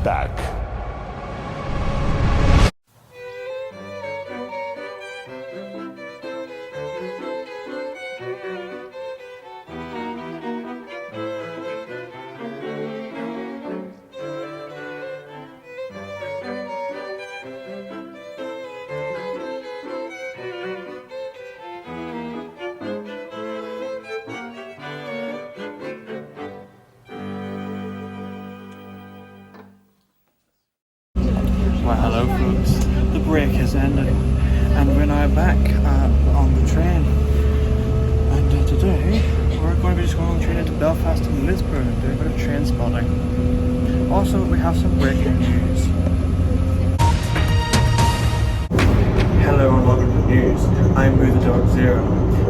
back. Well, hello folks, the break has ended and we're now back on the train, and today we're going to be just going on the train into Belfast and Lisburn and doing a bit of train spotting. Also, we have some breaking news. Hello and welcome to the news. I'm Moo the Dog Zero.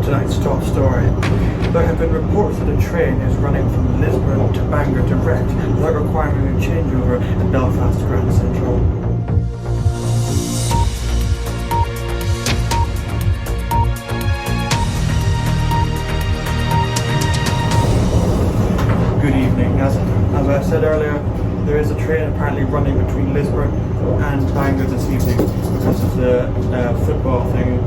Tonight's top story. There have been reports that a train is running from Lisburn to Bangor direct without requiring a changeover at Belfast Grand Central. Good evening. As I said earlier, there is a train apparently running between Lisburn and Bangor this evening because of the football thing.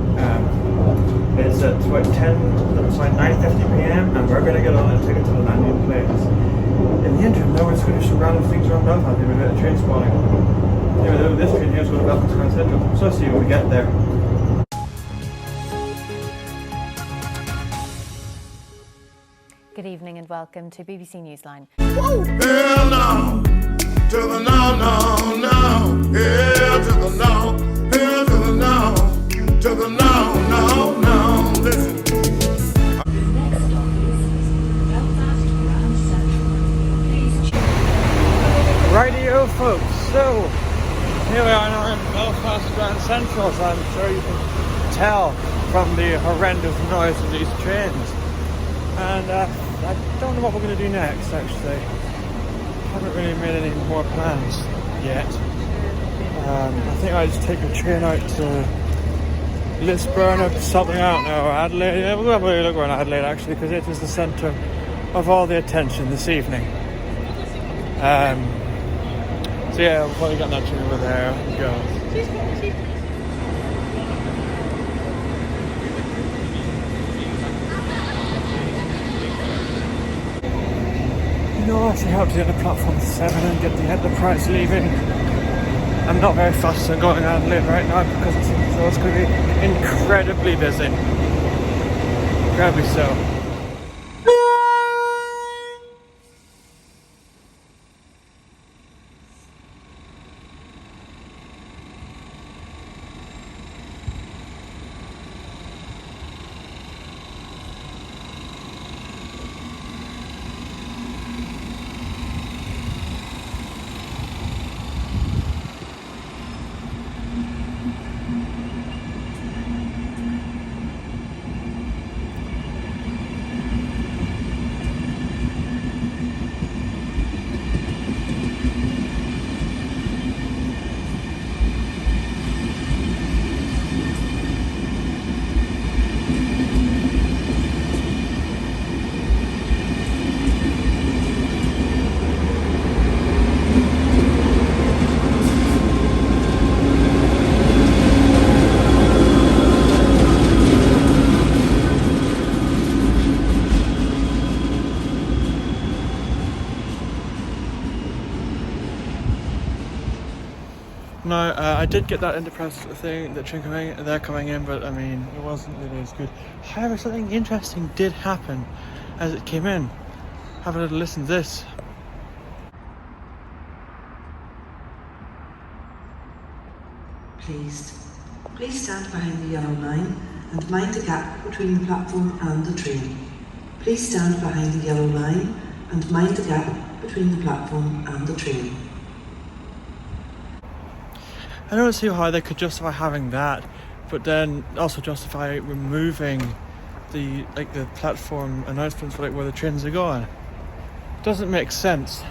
It's at about 9:50 p.m. and we're going to get on and take it to the landing place. In the interim, though, we're just going to do some random things around Belfast, maybe a bit of train spotting. This train here is going to Belfast Grand Central, so let's see when we get there. Good evening and welcome to BBC Newsline. Hell no, to the no, no, no. Hell to the no, hell to the no, to the no, no, no. Listen. Rightio folks, so here we are now in Belfast Grand Central, as I'm sure you can tell from the horrendous noise of these trains. And I don't know what we're going to do next, actually. Haven't really made any more plans yet. I think I just take the train out to Lisburn or something, I don't know, Adelaide. Yeah, we'll have a look around Adelaide actually, because it is the centre of all the attention this evening. So yeah, we'll probably get that train over there and go. I actually helped to get to platform 7 and get the Enterprise leaving. I'm not very fussed on going Adelaide right now because it seems as though it's going to be incredibly busy. Incredibly so. No, I did get that Enterprise thing, the train coming in, but I mean, it wasn't really as good. However, something interesting did happen as it came in. Have a little listen to this. Please stand behind the yellow line and mind the gap between the platform and the train. Please stand behind the yellow line and mind the gap between the platform and the train. I don't see how they could justify having that, but then also justify removing the platform announcements for where the trains are going. Doesn't make sense.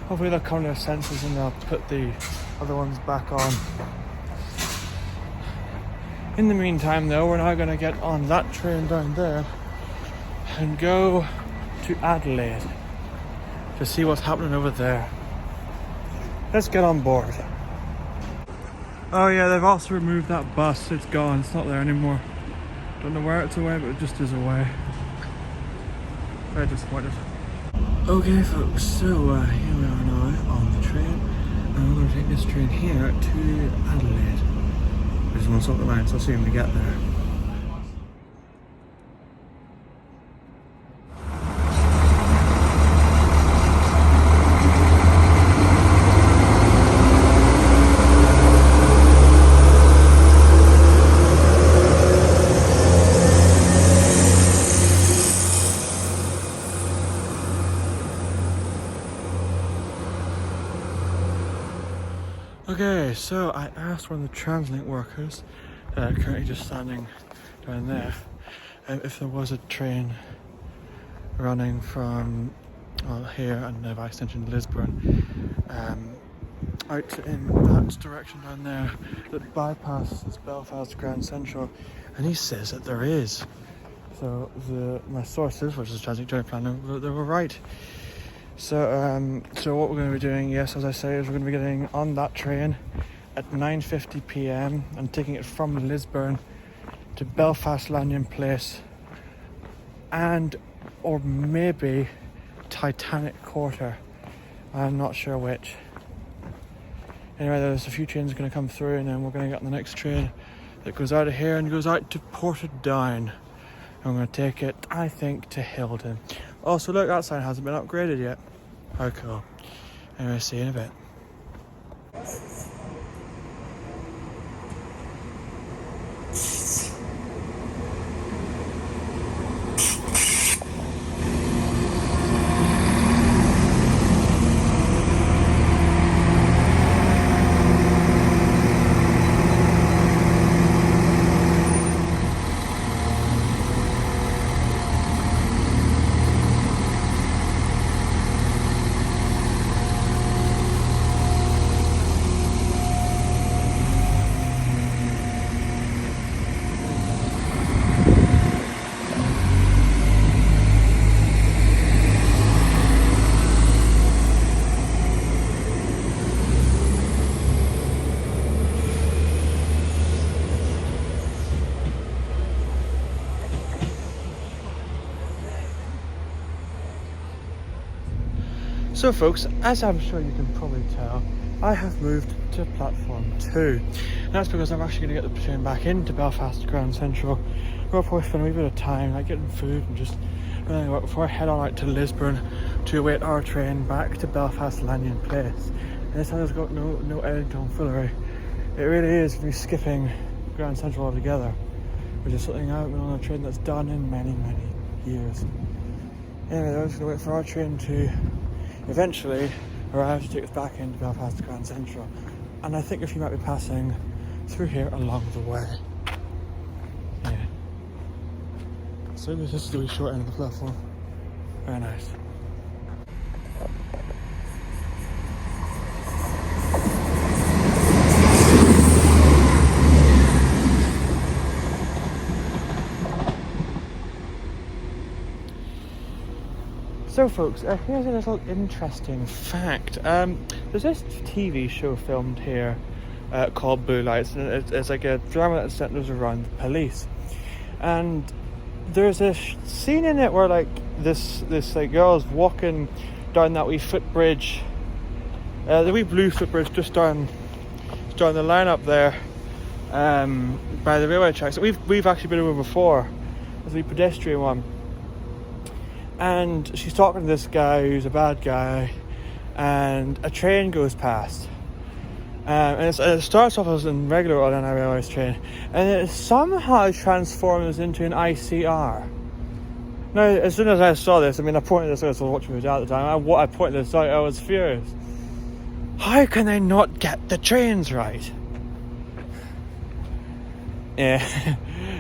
Hopefully they'll come to their senses and they'll put the other ones back on. In the meantime though, we're now going to get on that train down there and go to Adelaide to see what's happening over there. let's get on board. Oh yeah, they've also removed that bus. It's gone, it's not there anymore. Don't know where it's away, but it just is away. Very disappointed. Okay folks, so here we are now on the train, and we're going to take this train here to Adelaide. I just want to swap the line, so I'll see when we get there. Okay, so I asked one of the TransLink workers, currently just standing down there, if there was a train running from here and by extension Lisburn out in that direction down there that bypasses Belfast Grand Central, and he says that there is. So my sources, which is TransLink Journey Planner, they were right. So what we're going to be doing, yes, as I say, is we're going to be getting on that train at 9:50 p.m. and taking it from Lisburn to Belfast Lanyon Place, and or maybe Titanic Quarter. I'm not sure which. Anyway, there's a few trains going to come through, and then we're going to get on the next train that goes out of here and goes out to Portadown. I'm going to take it, I think, to Hilton. Also, look, that sign hasn't been upgraded yet. How cool. Anyway, see you in a bit. So folks, as I'm sure you can probably tell, I have moved to platform 2. And that's because I'm actually going to get the train back into Belfast Grand Central. We'll probably spend a wee bit of time like getting food and just running out before I head on out to Lisburn to await our train back to Belfast Lanyon Place. And this time has got no end tomfoolery. It really is me skipping Grand Central altogether, which is something I haven't been on a train that's done in many years. Anyway, I'm just going to wait for our train to eventually arrive to take us back into Belfast Grand Central, and I think a few might be passing through here along the way. Yeah. So this is the wee short end of the platform. Very nice. So folks, here's a little interesting fact. There's this TV show filmed here called Blue Lights, and it's like a drama that centers around the police. And there's a scene in it where like this like girl's walking down that wee footbridge, the wee blue footbridge just down the line up there by the railway tracks. We've actually been over before. There's a wee pedestrian one. And she's talking to this guy who's a bad guy, and a train goes past. And it starts off as a regular ordinary railway train, and it somehow transforms into an ICR. Now, as soon as I saw this, I pointed this out, I was watching it at the time, I pointed this out, I was furious. How can they not get the trains right? Yeah.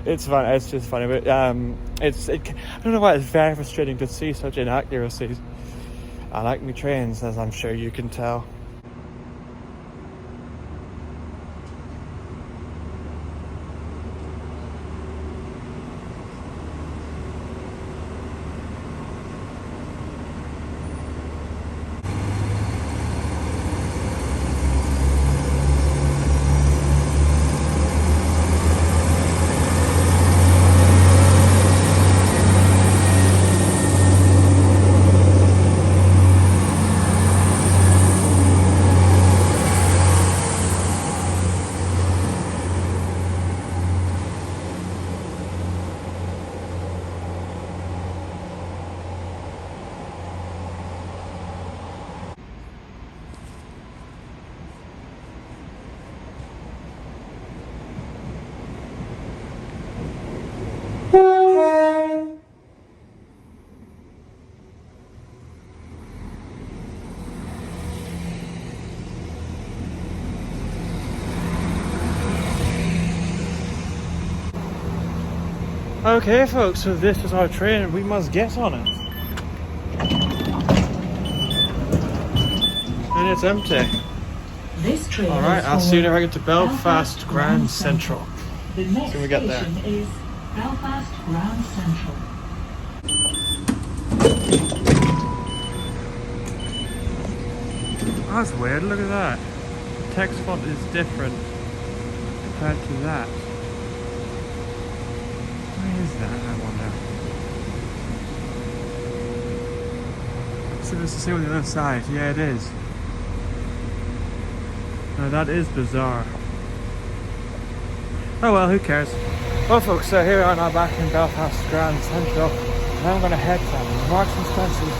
It's fun. It's just funny, but I don't know why it's very frustrating to see such inaccuracies. I like my trains, as I'm sure you can tell. Okay folks, so this is our train and we must get on it. And it's empty. This train Alright, is I'll see you for when I get to Belfast Grand Central. The next we get there. station is Belfast Grand Central. Oh, that's weird, look at that. The text font is different compared to that. Why is that, I wonder? So it's the same on the other side. Yeah, it is. Now that is bizarre. Oh well, who cares? Well folks, so here we are now back in Belfast Grand Central. And I'm going to head to Marks and Spencer's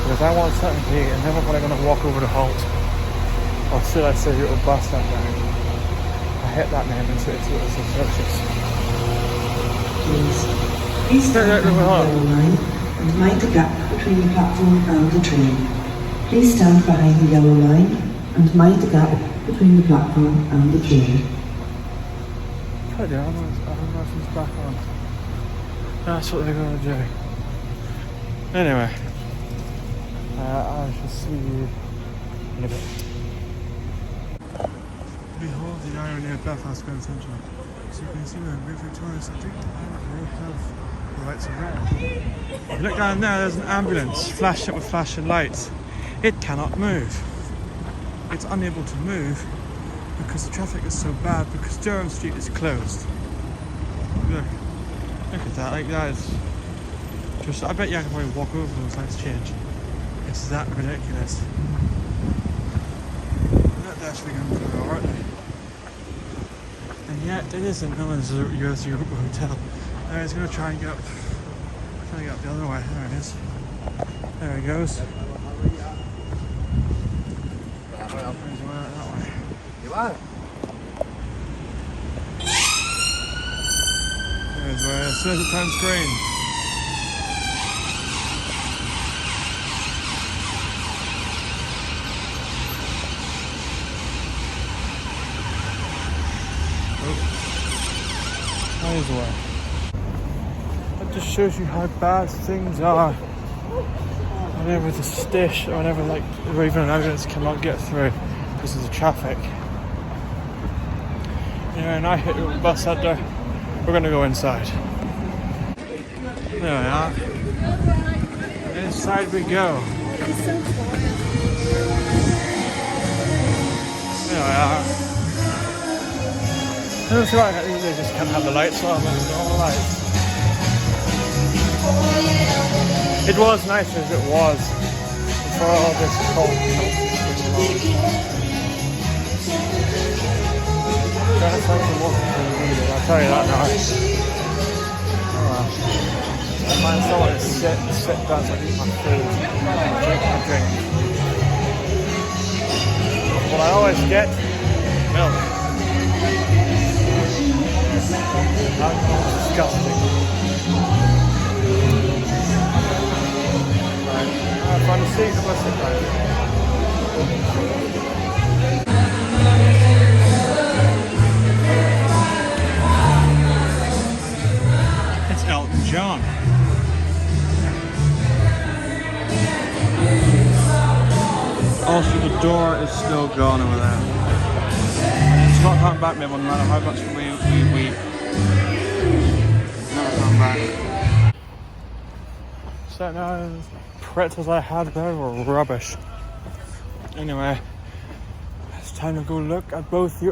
because I want something to eat, and then we're probably going to walk over to Holt. Or should I say a little bus stop down? I hit that name and it's atrocious. Please stand behind the yellow line and mind the gap between the platform and the train. Please stand behind the yellow line and mind the gap between the platform and the train. Oh dear, I'm back on. That's what they're going to do. Anyway, I shall see you in a bit. Behold the irony of Belfast Grand Central. So you can see we're in Victoria City and we have the lights are red. Look down there, there's an ambulance flashed up with flashing lights. It cannot move. It's unable to move because the traffic is so bad because Durham Street is closed. Look at that, like that is just, I bet you I can probably walk over those lights change. It's that ridiculous. They're actually going to go, aren't they? And yet it isn't. No one's a US Europa hotel. He's going to try and get up. Trying to get up the other way. There it is. There he goes. He's going that way. You are? There's where it says it turns green. There's where. That just shows you how bad things are. Whenever the station, or whenever like, or even an ambulance cannot get through because of the traffic. Yeah, and I hit the bus out there. We're going to go inside. There we are. Inside we go. There we are. That's right, they just can't have the lights on, there's normal lights. It was nice as it was before all this cold Trying to find some water for the video, I'll tell you that now. Oh well. I find someone to sit down so I eat my food, drink my drink. What I always get, milk. That's disgusting. Right, I'll find a seat and let's sit down. It's Elton John. Also, the door is still gone over there. It's not coming back, no matter how much we never come back. So now, the pretzels I had there were rubbish. Anyway, it's time to go look at both the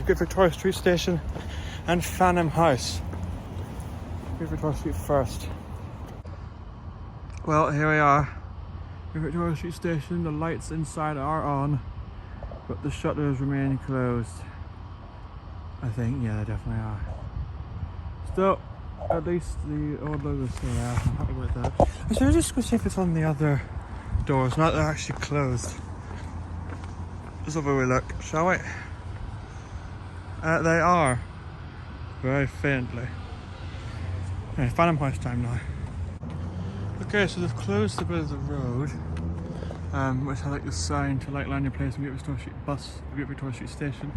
Great Victoria Street Station and Farnham House. Great Victoria Street first. Well, here we are. Great Victoria Street Station, the lights inside are on, but the shutters remain closed. I think, yeah, they definitely are. Still, at least the old logo's still there. I'm happy with that. Actually, let's just go see if it's on the other doors. Now they're actually closed. Let's have a wee look, shall we? They are. Very faintly. Okay, Farnham House time now. Okay, so they've closed a bit of the road, which has like the sign to like land your place and Great Victoria Street bus, Great Victoria Street Station.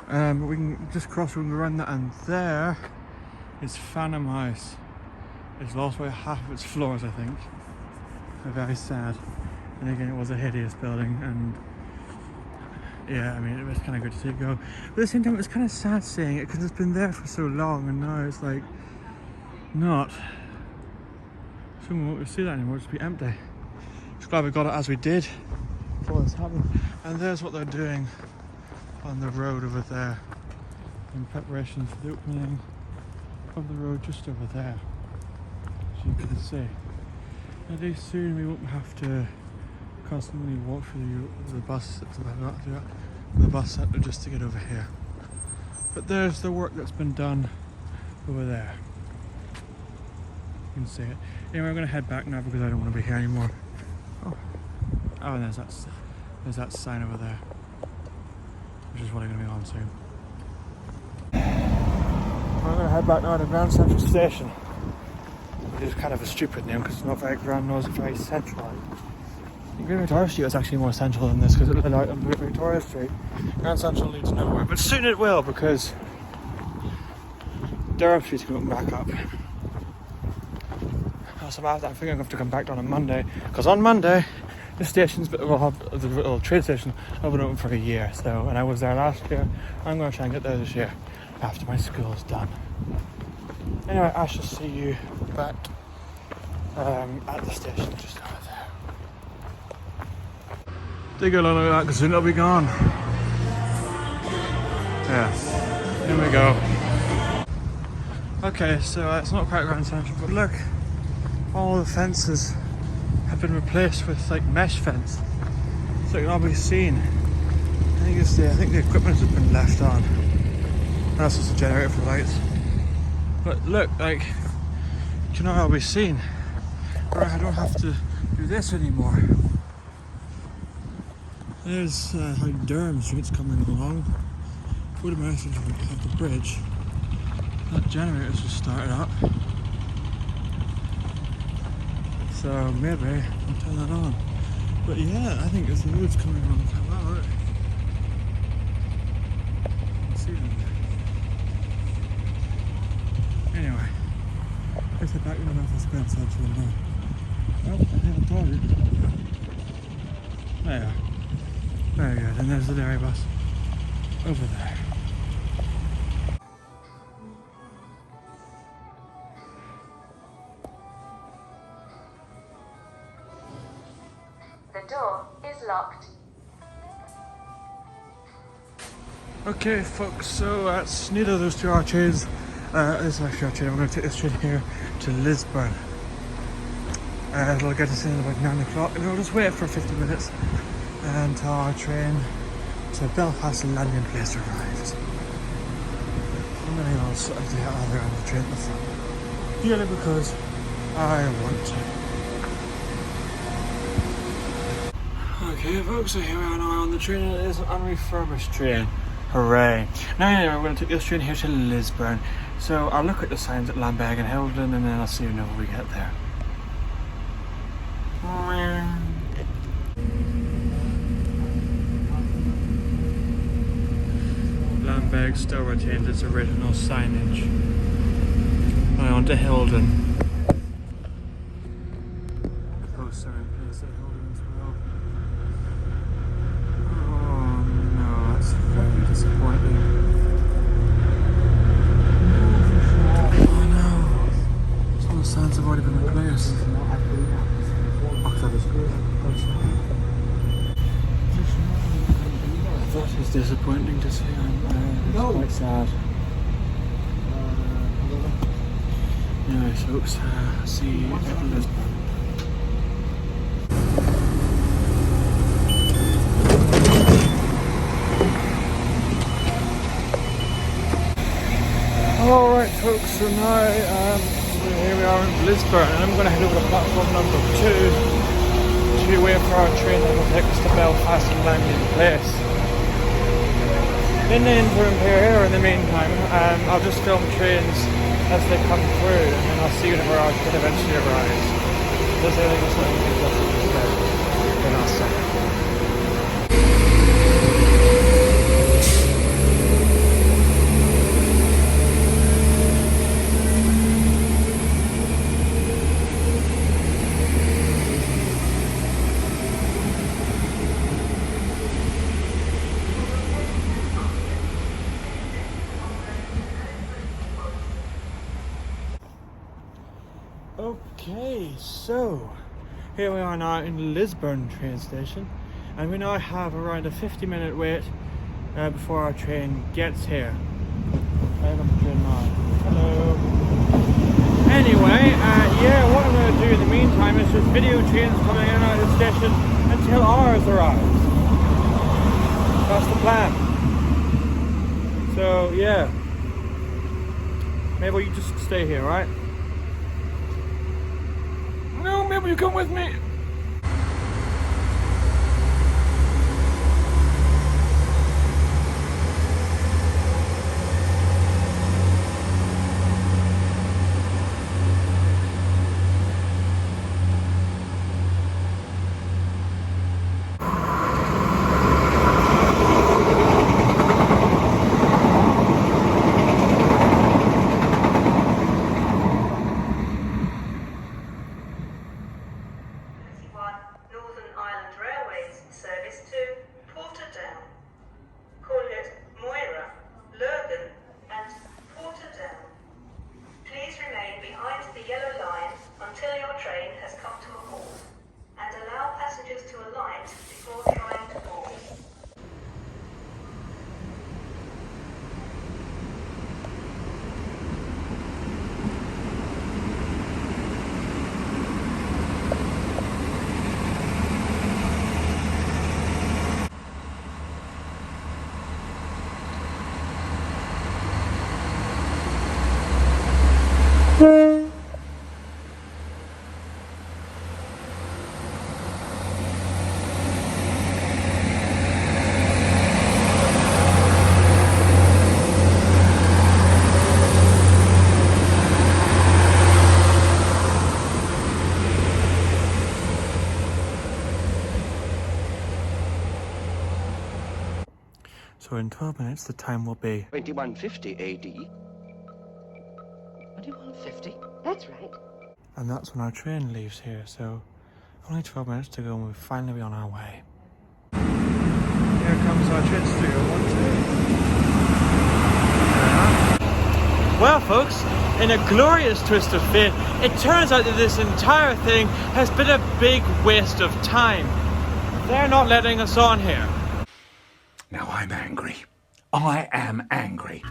But we can just cross, we can run that, and there is Farnham House. It's lost about half of its floors, I think. Very sad. And again, it was a hideous building, and yeah, I mean, it was kind of good to see it go. But at the same time, it was kind of sad seeing it because it's been there for so long, and now it's like not. Someone won't see that anymore, it'll just be empty. Just glad we got it as we did before this happened. And there's what they're doing on the road over there in preparation for the opening of the road just over there, as you can see. At least soon we won't have to constantly walk through the bus centre just to get over here. But there's the work that's been done over there. You can see it. Anyway, I'm going to head back now because I don't want to be here anymore. Oh, and there's that sign over there, which is what I'm going to be on soon. I'm going to head back now to Grand Central Station, which is kind of a stupid name because it's not very grand, nor is it very central. Great Victoria Street is actually more central than this because it led out on Great Victoria Street. Grand Central leads nowhere, but soon it will because Durham Street's going back up. So I think I'm going to have to come back down on Monday because on Monday the stations will have the little train station have been open for a year. So, and I was there last year. I'm going to try and get there this year after my school's done. Anyway, I shall see you back at the station just over there. Dig along like that because soon it'll be gone. Yes, here we go. Okay, so it's not quite Grand Central, but look, all the fences have been replaced with like mesh fence, so it can all be seen. I think the equipment has been left on. That's just a generator for the lights. But look, like, you can all be seen. Or I don't have to do this anymore. There's how Durham Street's coming along. Would imagine at the bridge. That generator's just started up. So maybe I'll turn that on. But yeah, I think there's loads coming on. Wow, look. You can see them there. Anyway, let's head back to the Belfast Grand Central now. Oh, I haven't told you. There you are. Very good, and there's the dairy bus over there. The door is locked. Okay folks, so that's neither of those two arches. This is actually our train. I'm going to take this train here to Lisburn. It'll get us in about 9 o'clock and we'll just wait for 50 minutes until our train to Belfast landing place arrives. And then I'll sort of get out there on the train at the front. Purely because I want to. Okay folks, so here we are now on the train. It is an unrefurbished train. Hooray. Now anyway, we're going to take this train here to Lisburn. So I'll look at the signs at Lambeg and Hildon and then I'll see you when we get there. Lambeg still retains its original signage. Now on to Hildon. Closer in place at Hildon as well. Oh no, that's very disappointing. Oh no, some of the signs have already been replaced. That is disappointing to see. It's quite sad. Anyway, folks, see you at Lisburn. Alright folks, so now here we are in Lisburn and I'm going to head over to platform number 2 to wait for our train that will take us to Belfast and landing place. In the interim period, or in the meantime, I'll just film trains as they come through and then I'll see you whenever our train eventually arrives. Does anything else that you can then I'll say. Okay, so here we are now in Lisburn train station, and we now have around a 50-minute wait before our train gets here. Right on the train now. Hello. Anyway, yeah, what I'm going to do in the meantime is just video trains coming in and out of the station until ours arrives. That's the plan. So yeah, maybe you just stay here, right? No, maybe you come with me. Northern Ireland Railways service to Portadown, Cornet, Moira, Lurgan and Portadown. Please remain behind the yellow line until your train has come to a halt and allow passengers to alight before trying to board. So in 12 minutes the time will be 2150 AD. 2150? That's right. and that's when our train leaves here, so only 12 minutes to go and we'll finally be on our way. Here comes our train studio 12. Well folks, in a glorious twist of fate, it turns out that this entire thing has been a big waste of time. They're not letting us on here. Now I'm angry. I am angry.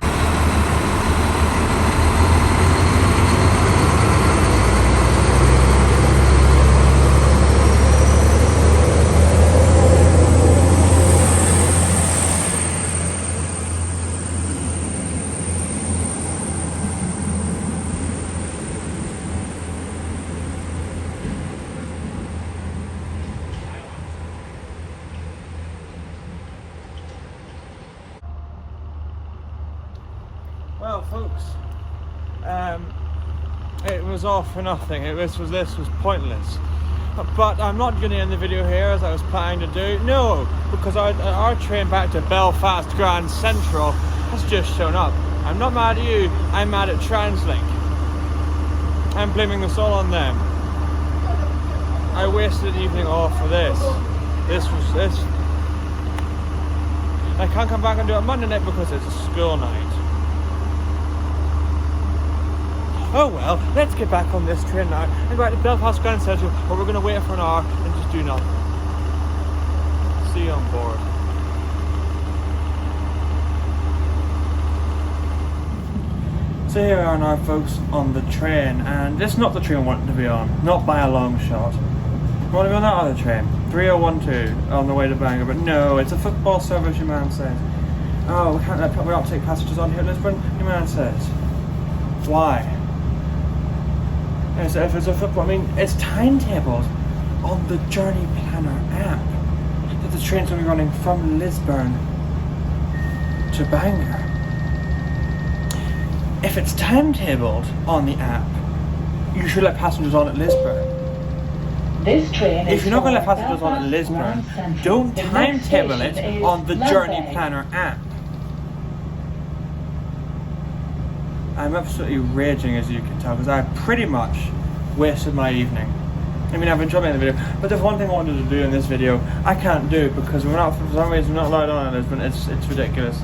Well, folks, it was all for nothing. This was pointless. But I'm not going to end the video here as I was planning to do. No, because our train back to Belfast Grand Central has just shown up. I'm not mad at you. I'm mad at TransLink. I'm blaming this all on them. I wasted an evening off for this. This. I can't come back and do it Monday night because it's a school night. Oh well, let's get back on this train now and go out to Belfast Grand Central, where we're going to wait for an hour and just do nothing. See you on board. So here we are now, folks, on the train, and it's not the train I wanted to be on, not by a long shot. I want to be on that other train, 3012, on the way to Bangor, but no, it's a football service, your man says. Oh, we can't take passengers on here at Lisburn, your man says. Why? If it's a football, I mean, it's timetabled on the Journey Planner app that the train's going to be running from Lisburn to Bangor. If it's timetabled on the app, you should let passengers on at Lisburn. This train If you're not going to let passengers on at Lisburn, don't timetable it on the Journey Planner app. I'm absolutely raging, as you can tell, because I pretty much wasted my evening. I mean, I've enjoyed making the video, but there's one thing I wanted to do in this video I can't do because we're not, for some reason, we're not allowed on Lisbon. It's ridiculous.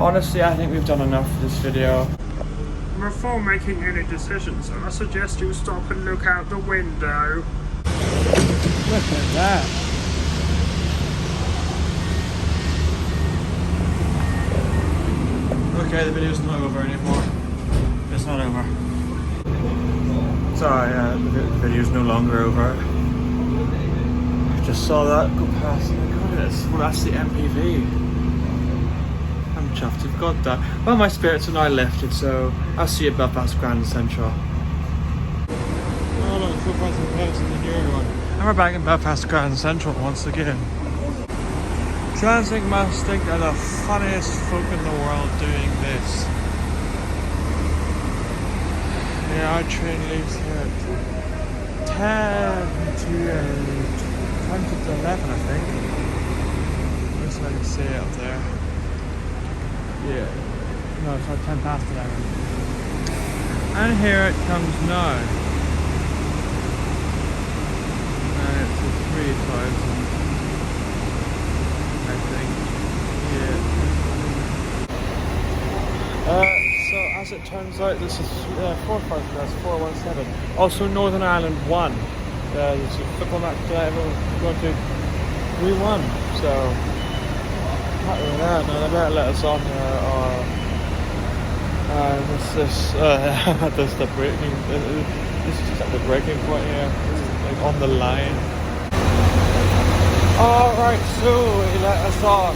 honestly, I think we've done enough for this video. Before making any decisions, I suggest you stop and look out the window. Look at that. Okay, the video's not over anymore. It's not over. Sorry, the video's no longer over. I just saw that go past. Oh my goodness. Well, that's the MPV. I'm chuffed we've got that. Well, my spirits are now lifted, so I'll see you at Belfast Grand Central. Oh look, footpath and house in the newer one. And we're back in Belfast Grand Central once again. Transit must think they're the funniest folk in the world doing this. Yeah, our train leaves here at 10 to 11, I think. Just so I can see it up there. Yeah. No, it's like 10 past 11. And here it comes now. And it's a 3,000. I think. Yeah. So as it turns out, this is 417. Also Northern Ireland 1. There's a football match today. Everyone's going to. We won. So happy with that. No, they better let us on here, or this the breaking. This is just at the breaking point here. This is like on the line. Alright, so he let us on.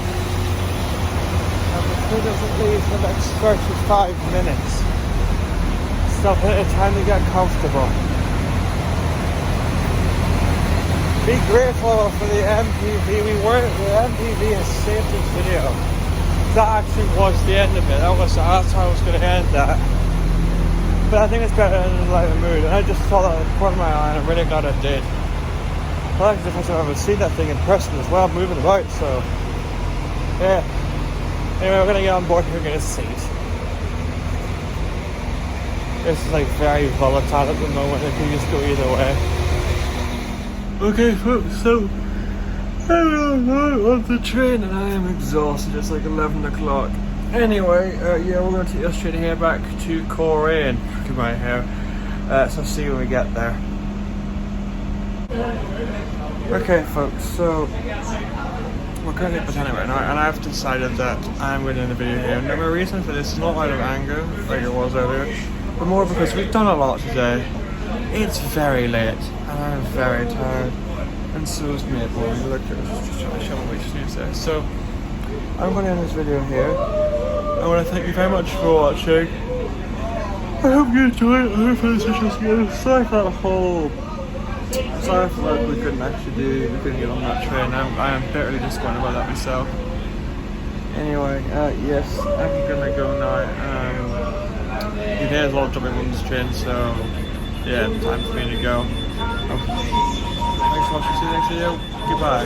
And because it's at least the next 35 minutes. So it's time to get comfortable. Be grateful for the MPV. The MPV has saved this video. That actually was the end of it. That's how I was going to end that. But I think it's better than a lighter mood. And I just saw that in front of my eye, and I'm really glad I did. Well, that's the first time I've ever seen that thing in person as well, moving about, so yeah. Anyway, we're gonna get on board here and get a seat. This is like very volatile at the moment, it can just go either way. Okay folks, so I'm on the train and I am exhausted, it's like 11 o'clock. Anyway, yeah, we're gonna take us straight here back to Coleraine. Look at my hair. So see you when we get there. Okay folks, so we're currently at Botanic right now, and I've decided that I'm going to end the video here. Now my reason for this is not out of anger, like it was earlier, but more because we've done a lot today. It's very late, and I'm very tired, and so is Maple. Look, just trying to show what she needs there. So I'm going to end this video here. I want to thank you very much for watching. I hope you enjoyed it. I hope this was just good. Sorry for that whole. Sorry for what we couldn't get on that train. I am bitterly disappointed about that myself. Anyway, yes, I'm gonna go now. You may as well jump in on this train, so yeah, time for me to go. Thanks for watching, see you next video. Goodbye.